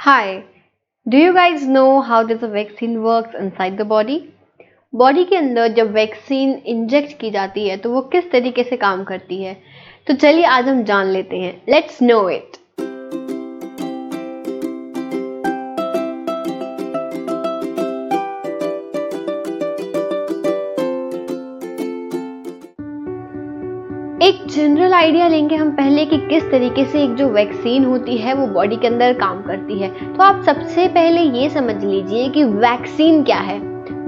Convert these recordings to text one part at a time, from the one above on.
Hi, do you guys know how does a vaccine works inside the body? Body के अंदर जब vaccine inject की जाती है तो वो किस तरीके से काम करती है, तो चलिए आज हम जान लेते हैं। Let's no it. एक जनरल आइडिया लेंगे हम पहले कि किस तरीके से एक जो वैक्सीन होती है वो बॉडी के अंदर काम करती है। तो आप सबसे पहले ये समझ लीजिए कि वैक्सीन क्या है।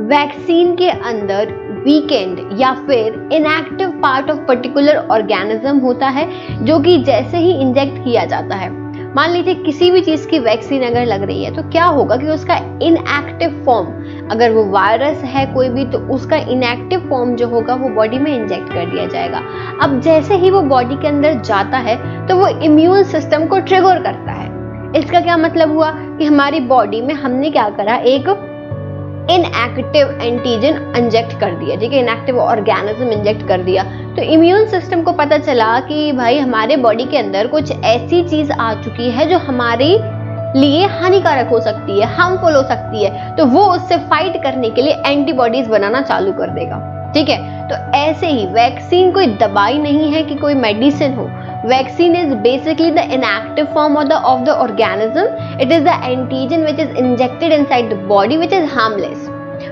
वैक्सीन के अंदर वीकेंड या फिर inactive part of particular organism होता है जो कि जैसे ही इंजेक्ट किया जाता है, मान लीजिए किसी भी चीज की वैक्सीन अगर लग रही है तो क्या होगा कि उसका इनएक्टिव फॉर्म, अगर वो वायरस है कोई भी, तो उसका इनएक्टिव फॉर्म जो होगा वो बॉडी में इंजेक्ट कर दिया जाएगा। अब जैसे ही वो बॉडी के अंदर जाता है तो वो इम्यून सिस्टम को ट्रिगर करता है। इसका क्या मतलब हुआ कि हमारी बॉडी में हमने क्या करा, एक इनएक्टिव एंटीजन इंजेक्ट कर दिया, ठीक है, इनएक्टिव ऑर्गेनिज्म इंजेक्ट कर दिया। तो इम्यून सिस्टम को पता चला कि भाई हमारे बॉडी के अंदर कुछ ऐसी चीज आ चुकी है जो हमारे लिए हानिकारक हो सकती है, हार्मफुल हो सकती है, तो वो उससे फाइट करने के लिए एंटीबॉडीज बनाना चालू कर देगा। ठीक है, तो ऐसे ही वैक्सीन कोई दवाई नहीं है कि कोई मेडिसिन हो। Vaccine is basically the inactive form of the organism. It is the antigen which is injected inside the body which is harmless.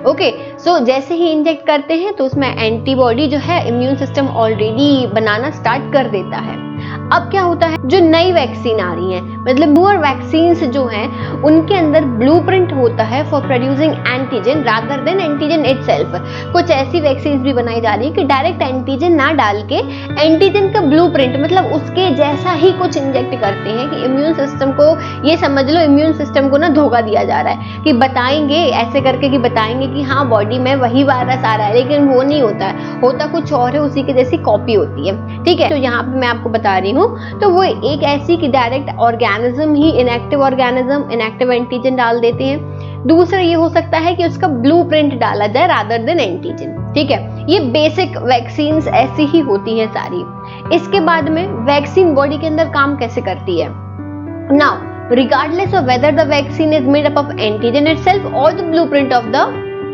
Okay, so जैसे ही इंजेक्ट करते हैं तो उसमें एंटीबॉडी जो है इम्यून सिस्टम ऑलरेडी बनाना स्टार्ट कर देता है। अब क्या होता है, जो नई वैक्सीन आ रही है, मतलब न्यूअर वैक्सीन्स जो हैं उनके अंदर ब्लूप्रिंट होता है for producing antigen rather than antigen itself. कुछ ऐसी वैक्सीन्स भी बनाई जा रही है कि डायरेक्ट एंटीजन ना डाल के एंटीजन का ब्लूप्रिंट, मतलब उसके जैसा ही कुछ इंजेक्ट करते हैं कि इम्यून सिस्टम को, ये समझ लो इम्यून सिस्टम को ना धोखा दिया जा रहा है कि बताएंगे ऐसे करके कि बताएंगे कि हाँ बॉडी में वही वायरस आ रहा है, लेकिन वो नहीं होता है, होता कुछ और है, उसी की जैसी कॉपी होती है। ठीक है, तो यहाँ पे मैं आपको बता रही हूँ, तो वो एक ऐसी कि डायरेक्ट ऑर्गेनिज्म ही इनएक्टिव ऑर्गेनिज्म इनएक्टिव एंटीजन डाल देते हैं। दूसरा ये हो सकता है कि उसका ब्लूप्रिंट डाला जाए रादर देन एंटीजन। ठीक है, ये बेसिक वैक्सीन्स ऐसी ही होती हैं सारी। इसके बाद में वैक्सीन बॉडी के अंदर काम कैसे करती है। Now regardless of whether the vaccine is made up of antigen itself और the blueprint of the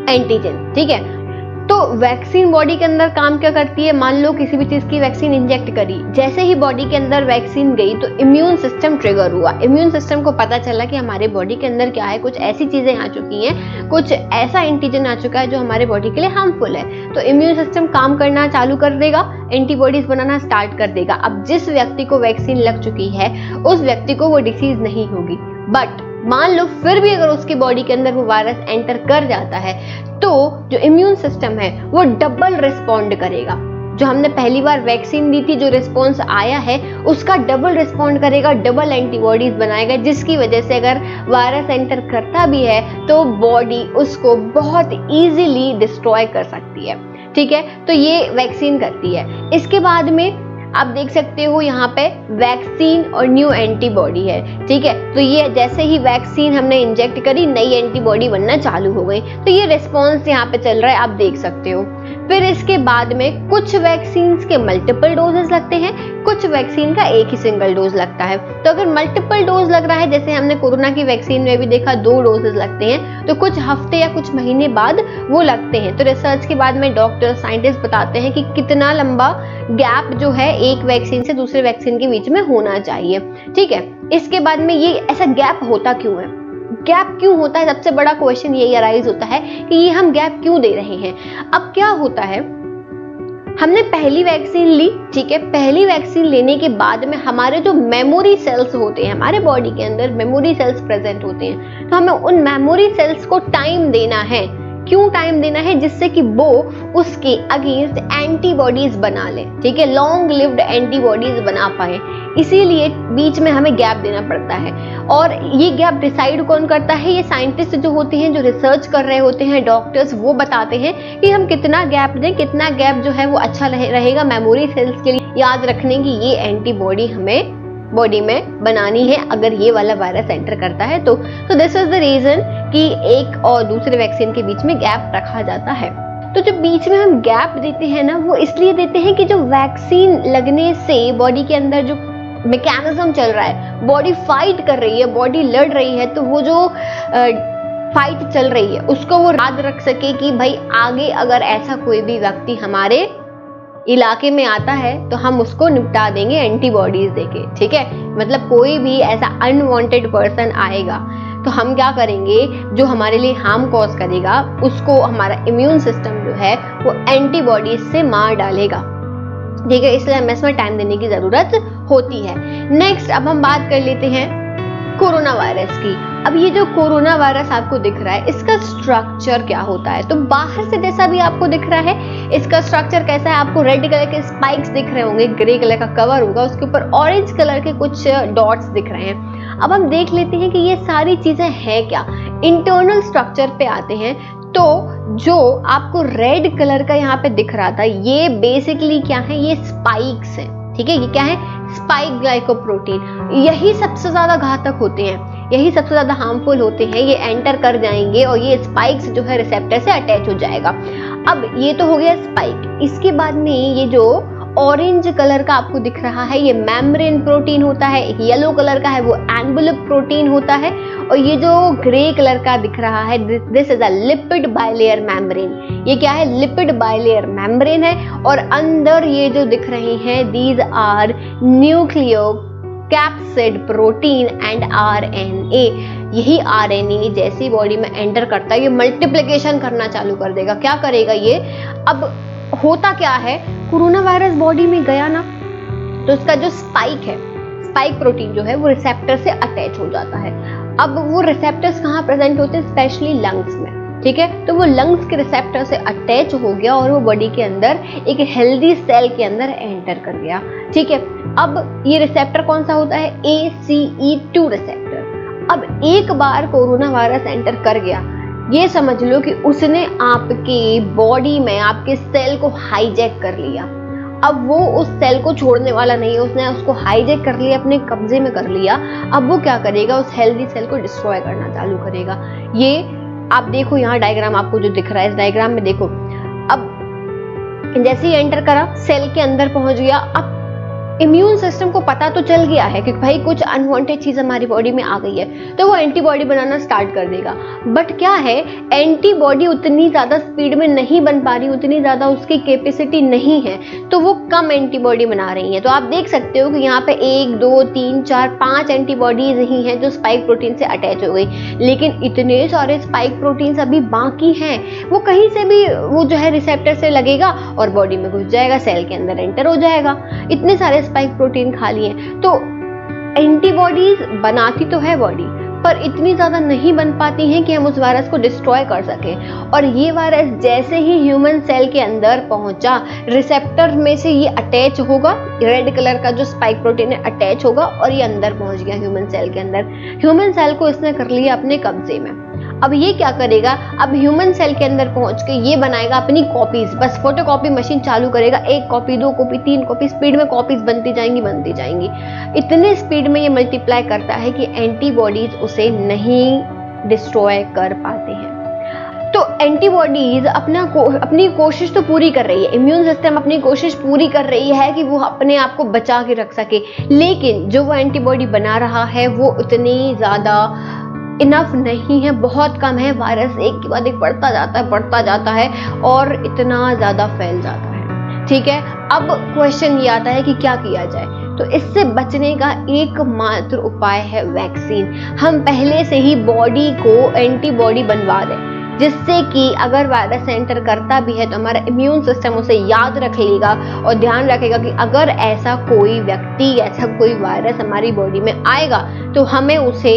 antigen. ठीक है, तो वैक्सीन बॉडी के अंदर काम क्या करती है, मान लो किसी भी चीज की वैक्सीन इंजेक्ट करी, जैसे ही बॉडी के अंदर वैक्सीन गई तो इम्यून सिस्टम ट्रिगर हुआ। इम्यून सिस्टम को पता चला कि हमारे बॉडी के अंदर क्या है, कुछ ऐसी चीजें आ चुकी हैं, कुछ ऐसा एंटीजन आ चुका है जो हमारे बॉडी के लिए हार्मफुल है। तो इम्यून सिस्टम काम करना चालू कर देगा, एंटीबॉडीज बनाना स्टार्ट कर देगा। अब जिस व्यक्ति को वैक्सीन लग चुकी है उस व्यक्ति को वो डिसीज नहीं होगी, बट मान लो फिर भी अगर उसकी बॉडी के अंदर वो वायरस एंटर कर जाता है तो जो इम्यून सिस्टम है वो डबल रिस्पॉन्ड करेगा। जो हमने पहली बार वैक्सीन दी थी, जो रिस्पॉन्स आया है उसका डबल रिस्पॉन्ड करेगा, डबल एंटीबॉडीज बनाएगा, जिसकी वजह से अगर वायरस एंटर करता भी है तो बॉडी उसको बहुत इजीली डिस्ट्रॉय कर सकती है। ठीक है, तो ये वैक्सीन करती है। इसके बाद में आप देख सकते हो यहाँ पे वैक्सीन और न्यू एंटीबॉडी है। ठीक है, तो ये जैसे ही वैक्सीन हमने इंजेक्ट करी नई एंटीबॉडी बनना चालू हो गई, तो ये रिस्पॉन्स यहाँ पे चल रहा है, आप देख सकते हो। फिर इसके बाद में कुछ वैक्सीन के मल्टीपल डोजेस लगते हैं, कुछ वैक्सीन का एक ही सिंगल डोज लगता है। तो अगर मल्टीपल डोज लग रहा है, जैसे हमने कोरोना की वैक्सीन में भी देखा 2 डोजेस लगते हैं, तो कुछ हफ्ते या कुछ महीने बाद वो लगते हैं। तो रिसर्च के बाद में डॉक्टर साइंटिस्ट बताते हैं कि कितना लंबा गैप जो है एक वैक्सीन से दूसरे वैक्सीन के बीच में होना चाहिए। ठीक है, इसके बाद में ये ऐसा गैप होता क्यों है, गैप क्यों होता है, सबसे बड़ा क्वेश्चन यही अराइज होता है कि ये हम गैप क्यों दे रहे हैं। अब क्या होता है, हमने पहली वैक्सीन ली, ठीक है, पहली वैक्सीन लेने के बाद में हमारे जो मेमोरी सेल्स होते हैं, हमारे बॉडी के अंदर मेमोरी सेल्स प्रेजेंट होते हैं, तो हमें उन मेमोरी सेल्स को टाइम देना है। क्यों टाइम देना है, जिससे कि वो उसके अगेंस्ट एंटीबॉडीज बना ले। ठीक है, लॉन्ग लिव्ड एंटीबॉडीज बना पाए, इसीलिए बीच में हमें गैप देना पड़ता है। और ये गैप डिसाइड कौन करता है, ये साइंटिस्ट जो होते हैं, जो रिसर्च कर रहे होते हैं, डॉक्टर्स, वो बताते हैं कि हम कितना गैप दें, कितना गैप जो है वो अच्छा रहेगा मेमोरी सेल्स के लिए याद रखने की ये एंटीबॉडी हमें बॉडी में बनानी है अगर ये वाला वायरस एंटर करता है। तो दिस इज द रीजन कि एक और दूसरे वैक्सीन के बीच में गैप रखा जाता है। तो जो बीच में हम गैप देते हैं ना, वो इसलिए देते हैं कि जो वैक्सीन लगने से बॉडी के अंदर जो मैकेनिज्म चल रहा है, बॉडी फाइट कर रही है, बॉडी लड़ रही है, तो वो जो फाइट चल रही है उसको वो याद रख सके कि भाई आगे अगर ऐसा कोई भी व्यक्ति हमारे इलाके में आता है तो हम उसको निपटा देंगे एंटीबॉडीज देके, ठीक है। मतलब कोई भी ऐसा अनवांटेड पर्सन आएगा तो हम क्या करेंगे, जो हमारे लिए हार्म कॉज करेगा उसको हमारा इम्यून सिस्टम जो है वो एंटीबॉडीज से मार डालेगा, ठीक है। इसलिए हमें इसमें टाइम देने की जरूरत होती है। नेक्स्ट अब हम बात कर लेते हैं कोरोना वायरस की। अब ये जो कोरोना वायरस आपको दिख रहा है इसका स्ट्रक्चर क्या होता है, तो बाहर से जैसा भी आपको दिख रहा है इसका स्ट्रक्चर कैसा है, आपको रेड कलर के स्पाइक्स दिख रहे होंगे, ग्रे कलर का कवर होगा, उसके ऊपर ऑरेंज कलर के कुछ डॉट्स दिख रहे हैं। अब हम देख लेते हैं कि ये सारी चीजें हैं क्या। इंटरनल स्ट्रक्चर पे आते हैं तो जो आपको रेड कलर का यहाँ पे दिख रहा था ये बेसिकली क्या है, ये स्पाइक्स है, ठीक है। ये क्या है, स्पाइक ग्लाइकोप्रोटीन। यही सबसे ज्यादा घातक होते हैं, यही सबसे ज्यादा हार्मफुल होते हैं। ये एंटर कर जाएंगे और ये स्पाइक्स जो है रिसेप्टर से अटैच हो जाएगा। अब ये तो हो गया स्पाइक। इसके बाद में ये जो ऑरेंज कलर का आपको दिख रहा है ये मेम्ब्रेन प्रोटीन होता है, एक येलो कलर का है वो एनवेलप प्रोटीन होता है, और ये जो ग्रे कलर का दिख रहा है this is a lipid bilayer membrane. ये क्या है, लिपिड बाइलेयर मेम्ब्रेन है। और अंदर ये जो दिख रही हैं these are nucleocapsid protein and RNA. यही आरएनए जैसी बॉडी में एंटर करता है ये मल्टीप्लिकेशन करना चालू कर देगा। क्या करेगा ये, अब होता क्या है, कोरोना वायरस बॉडी में गया ना तो उसका जो स्पाइक है, स्पाइक प्रोटीन जो है वो रिसेप्टर से अटैच हो जाता है। अब वो रिसेप्टर्स कहाँ प्रेजेंट होते हैं, स्पेशली लंग्स में, ठीक है। तो वो लंग्स के रिसेप्टर से अटैच हो गया और वो बॉडी के अंदर एक हेल्दी सेल के अंदर एंटर कर गया, ठीक है। अब ये रिसेप्टर कौन सा होता है, ACE2 रिसेप्टर। अब एक बार कोरोना वायरस एंटर कर गया, ये समझ लो कि उसने आपके बॉडी में आपके सेल को हाईजैक कर लिया। अब वो उस सेल को छोड़ने वाला नहीं है, उसने उसको हाईजैक कर लिया, अपने कब्जे में कर लिया। अब वो क्या करेगा, उस हेल्दी सेल को डिस्ट्रॉय करना चालू करेगा। ये आप देखो यहाँ डायग्राम आपको जो दिख रहा है, इस डायग्राम में देखो, अब जैसे ही एंटर करा सेल के अंदर पहुंच गया। अब इम्यून सिस्टम को पता तो चल गया है कि भाई कुछ अनवांटेड चीज हमारी बॉडी में आ गई है, तो वो एंटीबॉडी बनाना स्टार्ट कर देगा। बट क्या है, एंटीबॉडी उतनी ज्यादा स्पीड में नहीं बन पा रही, उतनी ज्यादा उसकी कैपेसिटी नहीं है, तो वो कम एंटीबॉडी बना रही है। तो आप देख सकते हो कि यहाँ पे 1 2 3 4 5 एंटीबॉडीज ही हैं जो स्पाइक प्रोटीन से अटैच हो गई, लेकिन इतने सारे स्पाइक प्रोटीन्स अभी बाकी हैं। वो कहीं से भी वो जो है रिसेप्टर से लगेगा और बॉडी में घुस जाएगा, सेल के अंदर एंटर हो जाएगा। इतने सारे स्पाइक प्रोटीन खाली हैं, तो एंटीबॉडीज बनाती तो है बॉडी, पर इतनी ज्यादा नहीं बन पाती हैं कि हम उस वायरस को डिस्ट्रॉय कर सकें। और ये वायरस जैसे ही ह्यूमन सेल के अंदर पहुंचा, रिसेप्टर में से ये अटैच होगा, रेड कलर का जो स्पाइक प्रोटीन है अटैच होगा और ये अंदर पहुंच गया ह्यूमन सेल के अंदर। ह्यूमन सेल को इसने कर लिया अपने कब्जे में। अब ये क्या करेगा, अब ह्यूमन सेल के अंदर पहुंच के ये बनाएगा अपनी कॉपीज, बस फोटोकॉपी मशीन चालू करेगा, 1 कॉपी 2 कॉपी 3 कॉपी स्पीड में कॉपीज बनती जाएंगी। इतने स्पीड में ये मल्टीप्लाई करता है कि एंटीबॉडीज उसे नहीं डिस्ट्रॉय कर पाते हैं। तो एंटीबॉडीज अपनी कोशिश तो पूरी कर रही है, इम्यून सिस्टम अपनी कोशिश पूरी कर रही है कि वो अपने आप को बचा के रख सके, लेकिन जो वो एंटीबॉडी बना रहा है वो उतनी ज्यादा इनफ नहीं है, बहुत कम है। वायरस एक के बाद एक बढ़ता जाता है और इतना ज्यादा फैल जाता है, ठीक है। अब क्वेश्चन ये आता है कि क्या किया जाए, तो इससे बचने का एकमात्र उपाय है वैक्सीन। हम पहले से ही बॉडी को एंटीबॉडी बनवा दें, जिससे कि अगर वायरस एंटर करता भी है तो हमारा इम्यून सिस्टम उसे याद रख लेगा और ध्यान रखेगा कि अगर ऐसा कोई व्यक्ति, ऐसा कोई वायरस हमारी बॉडी में आएगा तो हमें उसे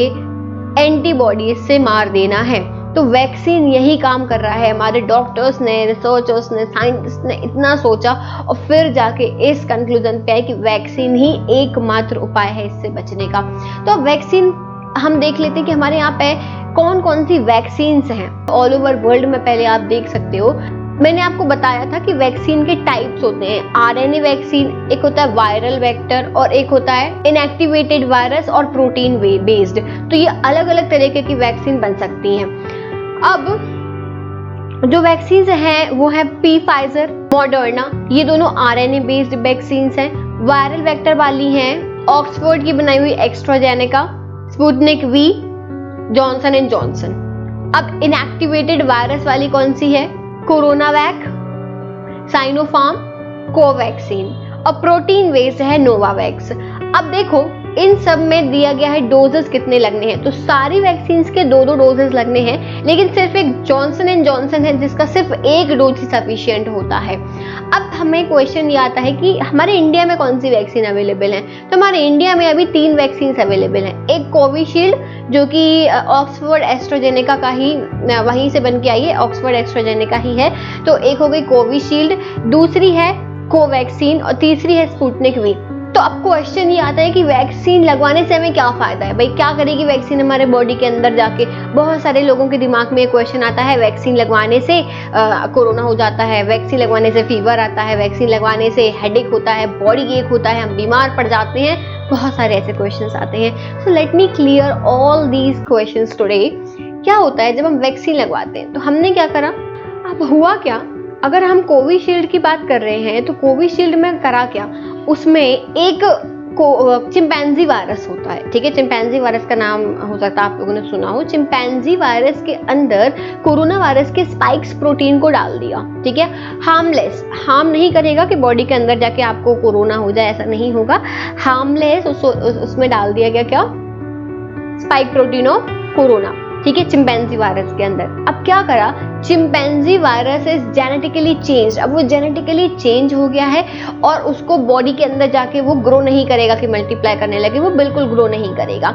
एंटीबॉडी से मार देना है। तो वैक्सीन यही काम कर रहा है। हमारे डॉक्टर्स ने, रिसर्चर्स ने, साइंटिस्ट ने इतना सोचा और फिर जाके इस कंक्लूजन पे आए कि वैक्सीन ही एकमात्र उपाय है इससे बचने का। तो वैक्सीन हम देख लेते हैं कि हमारे यहाँ पे कौन कौन सी वैक्सीन हैं ऑल ओवर वर्ल्ड में। पहले आप देख सकते हो, मैंने आपको बताया था कि वैक्सीन के टाइप्स होते हैं। आरएनए वैक्सीन, एक होता है वायरल वेक्टर और एक होता है इनएक्टिवेटेड वायरस और प्रोटीन बेस्ड। तो ये अलग अलग तरीके की वैक्सीन बन सकती हैं। अब जो वैक्सीन हैं वो है Pfizer, मॉडर्ना, ये दोनों आरएनए बेस्ड वैक्सीन हैं। वायरल वेक्टर वाली हैं ऑक्सफोर्ड की बनाई हुई AstraZeneca, Sputnik V, Johnson and Johnson. अब इनएक्टिवेटेड वायरस वाली कौन सी है? CoronaVac, Sinopharm, Covaxin. और प्रोटीन बेस्ड है नोवावैक्स। अब देखो इन सब में दिया गया है डोजेस कितने लगने हैं, तो सारी वैक्सीन के 2-2 डोजेस लगने हैं, लेकिन सिर्फ एक जॉनसन एंड जॉनसन है जिसका सिर्फ 1 डोज ही सफिशिएंट होता है। अब हमें क्वेश्चन ये आता है कि हमारे इंडिया में कौन सी वैक्सीन अवेलेबल है, तो हमारे इंडिया में अभी 3 वैक्सीन अवेलेबल हैं। एक कोविशील्ड जो कि ऑक्सफोर्ड एस्ट्राजेनेका का ही वहीं से बन के आई है, ऑक्सफोर्ड एस्ट्राजेनेका ही है, तो एक हो गई कोविशील्ड, दूसरी है कोवैक्सीन और तीसरी है स्पुतनिक वी। तो अब क्वेश्चन ये आता है कि वैक्सीन लगवाने से हमें क्या फायदा है, भाई क्या करेगी वैक्सीन हमारे बॉडी के अंदर जाके। बहुत सारे लोगों के दिमाग में ये क्वेश्चन आता है, वैक्सीन लगवाने से कोरोना हो जाता है, वैक्सीन लगवाने से फीवर आता है, वैक्सीन लगवाने से हेडेक होता है, बॉडी एक होता है, हम बीमार पड़ जाते हैं, बहुत सारे ऐसे क्वेश्चंस आते हैं। So let me clear all these questions today. क्या होता है जब हम वैक्सीन लगवाते हैं, तो हमने क्या करा, अब हुआ क्या, अगर हम कोविशील्ड की बात कर रहे हैं तो कोविशील्ड में करा क्या, उसमें एक चिंपैंजी वायरस होता है, ठीक है। चिंपैंजी वायरस का नाम हो सकता है आप लोगों ने सुना हो। चिंपैंजी वायरस के अंदर कोरोना वायरस के स्पाइक्स प्रोटीन को डाल दिया, ठीक है। हार्मलेस, हार्म नहीं करेगा कि बॉडी के अंदर जाके आपको कोरोना हो जाए, ऐसा नहीं होगा। हार्मलेस उसमें डाल दिया गया क्या, स्पाइक प्रोटीन ऑफ कोरोना, ठीक है, चिंपैंजी वायरस के अंदर। अब क्या करा, chimpanzee virus is genetically change. अब वो जेनेटिकली चेंज हो गया है और उसको बॉडी के अंदर जाके वो ग्रो नहीं करेगा कि मल्टीप्लाई करने लगे, वो बिल्कुल ग्रो नहीं करेगा।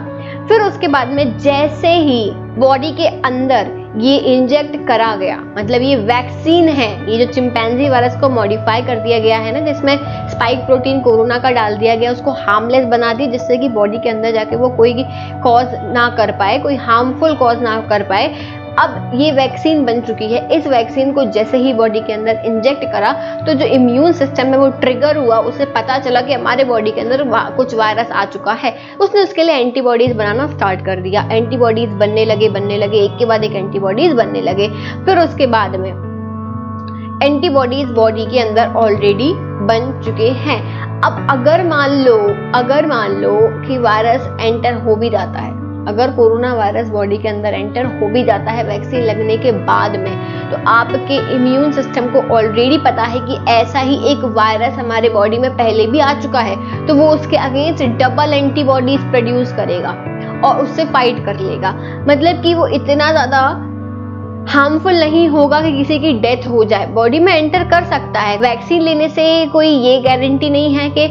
फिर उसके बाद में जैसे ही बॉडी के अंदर ये इंजेक्ट करा गया, मतलब ये वैक्सीन है, ये जो चिंपैंजी वायरस को मॉडिफाई कर दिया गया है ना, जिसमें स्पाइक प्रोटीन कोरोना का डाल दिया गया, उसको हार्मलेस बना दिया जिससे कि बॉडी के अंदर जाके वो कोई कॉज ना कर पाए, कोई हार्मफुल कॉज ना कर पाए। अब ये वैक्सीन बन चुकी है। इस वैक्सीन को जैसे ही बॉडी के अंदर इंजेक्ट करा तो जो इम्यून सिस्टम में वो ट्रिगर हुआ, उसे पता चला कि हमारे बॉडी के अंदर कुछ वायरस आ चुका है, उसने उसके लिए एंटीबॉडीज बनाना स्टार्ट कर दिया। एंटीबॉडीज बनने लगे, एक के बाद एक एंटीबॉडीज बनने लगे। फिर उसके बाद में एंटीबॉडीज बॉडी के अंदर ऑलरेडी बन चुके हैं। अब अगर मान लो कि वायरस एंटर हो भी जाता है, अगर कोरोना वायरस बॉडी के अंदर एंटर हो भी जाता है वैक्सीन लगने के बाद में, तो आपके इम्यून सिस्टम को ऑलरेडी पता है कि ऐसा ही एक वायरस हमारे बॉडी में पहले भी आ चुका है, तो वो उसके अगेंस्ट डबल एंटीबॉडीज प्रोड्यूस करेगा और उससे फाइट कर लेगा। मतलब कि वो इतना ज्यादा हार्मफुल नहीं होगा कि किसी की डेथ हो जाए, बॉडी में एंटर कर सकता है। वैक्सीन लेने से कोई ये गारंटी नहीं है कि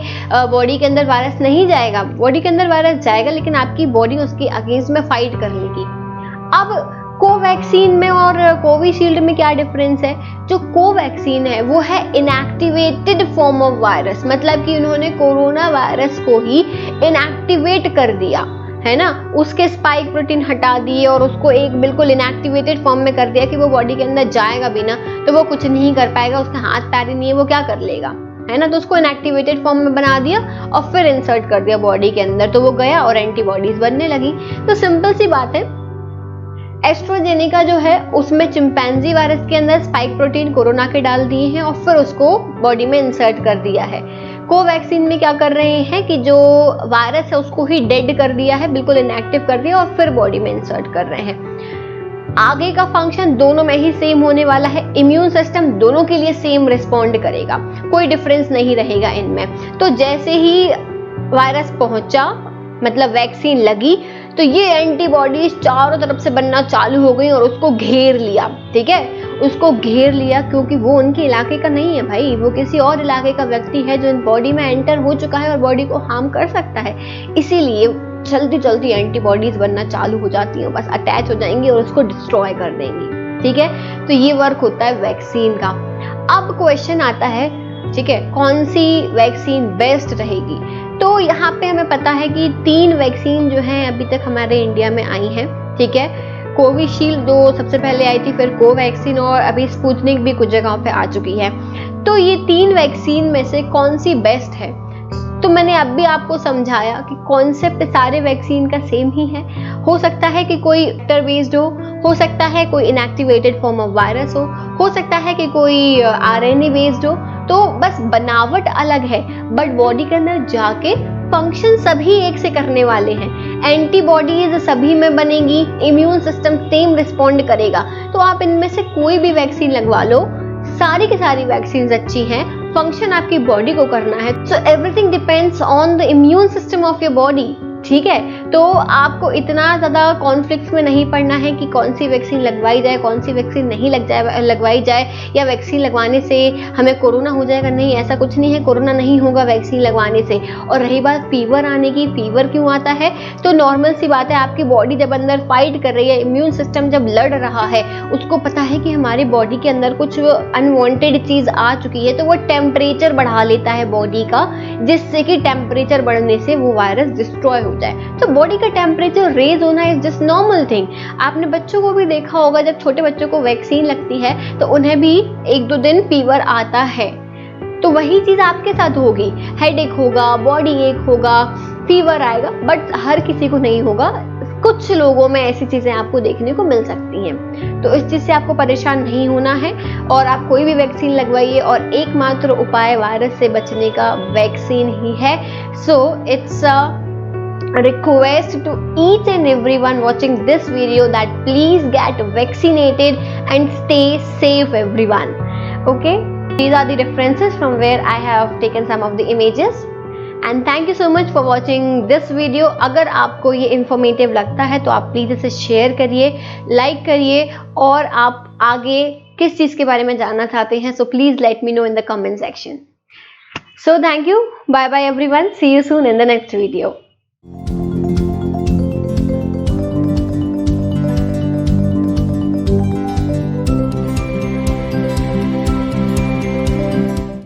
बॉडी के अंदर वायरस नहीं जाएगा, बॉडी के अंदर वायरस जाएगा, लेकिन आपकी बॉडी उसके अगेंस्ट में फाइट कर लेगी। अब कोवैक्सीन में और कोविशील्ड में क्या डिफरेंस है, जो कोवैक्सीन है वो है इनएक्टिवेटेड फॉर्म ऑफ वायरस, मतलब कि उन्होंने कोरोना वायरस को ही इनएक्टिवेट कर दिया है ना, उसके स्पाइक प्रोटीन हटा दिए और उसको एक बिल्कुल इनएक्टिवेटेड फॉर्म में कर दिया कि वो बॉडी के अंदर जाएगा भी ना तो वो कुछ नहीं कर पाएगा, उसके हाथ पैर ही नहीं है, वो क्या कर लेगा, है ना। तो उसको इनएक्टिवेटेड फॉर्म में बना दिया और फिर इंसर्ट कर दिया बॉडी के अंदर, तो वो गया और एंटीबॉडीज बनने लगी। तो सिंपल सी बात है, एस्ट्राजेनेका जो है उसमें चिंपैंजी वायरस के अंदर स्पाइक प्रोटीन कोरोना के डाल दिए हैं और फिर उसको बॉडी में इंसर्ट कर दिया है। कोवैक्सीन में क्या कर रहे हैं कि जो वायरस है उसको ही डेड कर दिया है, बिल्कुल इनएक्टिव कर दिया और फिर बॉडी में इंसर्ट कर रहे हैं। आगे का फंक्शन दोनों में ही सेम होने वाला है, इम्यून सिस्टम दोनों के लिए सेम रिस्पॉन्ड करेगा, कोई डिफरेंस नहीं रहेगा इनमें। तो जैसे ही वायरस पहुंचा, मतलब वैक्सीन लगी, तो ये एंटीबॉडीज चारों तरफ से बनना चालू हो गई और उसको घेर लिया, ठीक है, उसको घेर लिया, क्योंकि वो उनके इलाके का नहीं है भाई, वो किसी और इलाके का व्यक्ति है जो बॉडी में एंटर हो चुका है और बॉडी को हार्म कर सकता है। इसीलिए जल्दी जल्दी एंटीबॉडीज बनना चालू हो जाती हैं, बस अटैच हो जाएंगी और उसको डिस्ट्रॉय कर देंगी, ठीक है। तो ये वर्क होता है वैक्सीन का। अब क्वेश्चन आता है, ठीक है, कौन सी वैक्सीन बेस्ट रहेगी। तो यहाँ पे हमें पता है कि 3 वैक्सीन जो हैं अभी तक हमारे इंडिया में आई हैं, ठीक है। कोविशील्ड जो सबसे पहले आई थी, फिर कोवैक्सीन और अभी स्पुतनिक भी कुछ जगहों पे आ चुकी है। तो ये 3 वैक्सीन में से कौन सी बेस्ट है, तो मैंने अब भी आपको समझाया कि कॉन्सेप्ट सारे वैक्सीन का सेम ही है। हो सकता है कि कोई वेक्टर बेस्ड हो सकता है कोई इनएक्टिवेटेड फॉर्म ऑफ वायरस हो सकता है कि कोई आरएनए बेस्ड हो, तो बस बनावट अलग है बट बॉडी के अंदर जाके फंक्शन सभी एक से करने वाले हैं, एंटीबॉडीज सभी में बनेगी, इम्यून सिस्टम सेम रिस्पॉन्ड करेगा। तो आप इनमें से कोई भी वैक्सीन लगवा लो, सारी की सारी वैक्सीन अच्छी हैं, फंक्शन आपकी बॉडी को करना है। So everything depends on the immune system of your body. ठीक है, तो आपको इतना ज़्यादा कॉन्फ्लिक्ट्स में नहीं पड़ना है कि कौन सी वैक्सीन लगवाई जाए, कौन सी वैक्सीन नहीं लगवाई जाए, या वैक्सीन लगवाने से हमें कोरोना हो जाएगा। नहीं, ऐसा कुछ नहीं है, कोरोना नहीं होगा वैक्सीन लगवाने से। और रही बात फीवर आने की, फीवर क्यों आता है, तो नॉर्मल सी बात है, आपकी बॉडी जब अंदर फाइट कर रही है, इम्यून सिस्टम जब लड़ रहा है, उसको पता है कि हमारी बॉडी के अंदर कुछ अनवांटेड चीज़ आ चुकी है, तो वो टेम्परेचर बढ़ा लेता है बॉडी का, जिससे कि टेम्परेचर बढ़ने से वो वायरस डिस्ट्रॉय हो जाए। तो बॉडी का टेम्परेचर रेज होना इज जस्ट नॉर्मल थिंग। आपने बच्चों को भी देखा होगा, जब छोटे बच्चों को वैक्सीन लगती है तो उन्हें भी 1-2 दिन फीवर आता है। तो वही चीज आपके साथ होगी, हेडेक होगा, बॉडी एक होगा, फीवर आएगा, बट हर किसी को नहीं होगा। कुछ लोगों में ऐसी चीजें आपको देखने को मिल सकती हैं। तो इस चीज से आपको परेशान नहीं होना है, और आप कोई भी वैक्सीन लगवाइए, और एकमात्र उपाय वायरस से बचने का वैक्सीन ही है। So it's a request to each and everyone watching this video that please get vaccinated and stay safe everyone. Okay, these are the references from where I have taken some of the images, and thank you so much for watching this video. अगर आपको ये informative लगता है तो आप please इसे share करिए, like करिए, और आप आगे किस चीज़ के बारे में जानना चाहते हैं, so please let me know in the comment section. So thank you, bye bye everyone, see you soon in the next video.